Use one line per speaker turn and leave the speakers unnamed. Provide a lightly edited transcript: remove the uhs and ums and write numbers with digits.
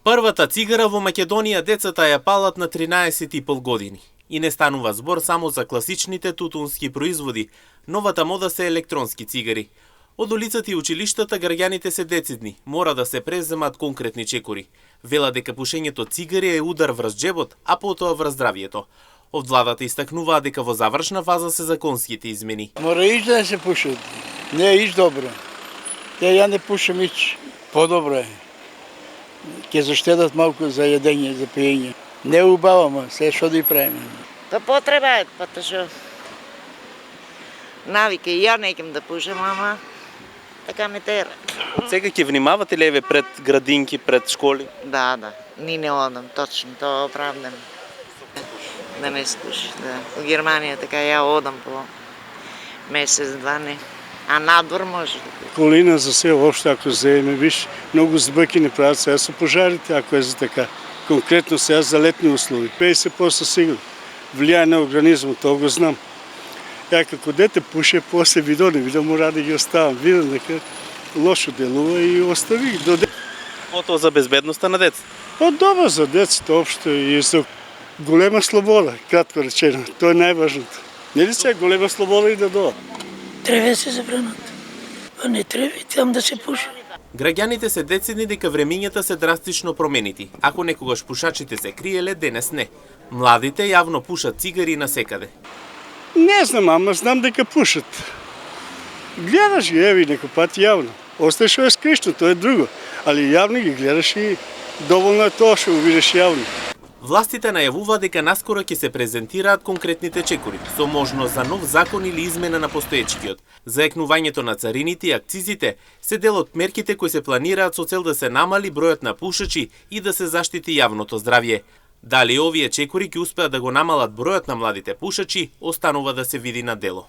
Првата цигара во Македонија децата ја палат на 13,5 години. И не станува збор само за класичните тутунски производи, новата мода се електронски цигари. Од улицата и училиштата граѓаните се децидни, мора да се преземат конкретни чекори. Вела дека пушењето цигари е удар врз джебот, а потоа врз здравието. Од владата истакнуваа дека во завршна фаза се законските измени.
Мора ич да се пушат. Не е ич добро. Ја не пушам ич. Подобро е. Ке заштедат малку за јадење, за пиење. Не убаваме, се што да и правиме.
Па потреба е, па што. Навика, ја некем да пушам, ама така ме тера.
Сега ќе внимавате ли еве пред градинки, пред школи?
Да, ни не одам, точно, тоа оправдано. Да не скуши, да. У Германија така ја одам по месец-два не. А надвор може да.
Колина за се општо ако земе, виж, многу збрки не прават сега со пожарите, ако е за така. Конкретно сега за летни услови. 50% сигурно. Влијае на организмот, тоа го знам. Ја како дете пуше, после видео мора да ги оставам. Видам дека лошо делува и остави до дете.
Ото за безбедноста на децата?
Па добро за децата општо и за голема слобода, кратко речено. Тоа е најважното. Нели сега голема слобода и да додат?
Треба да се забранат. А не треба и там да се пуши.
Граѓаните се децидни дека времињата се драстично променити. Ако некогаш пушачите се криеле, денес не. Младите јавно пушат цигари насекаде.
Не знам, ама знам дека пушат. Гледаш ги, еви, некој пат јавно. Остаеш што е скришно, тоа е друго. Али јавно ги гледаш и доволно е тоа што го видиш јавно.
Властите најавува дека наскоро ќе се презентираат конкретните чекори, со можност за нов закон или измена на постоечкиот. Заекнувањето на царините и акцизите се дел од мерките кои се планираат со цел да се намали бројот на пушачи и да се заштити јавното здравје. Дали овие чекори ќе успеат да го намалат бројот на младите пушачи, останува да се види на дело.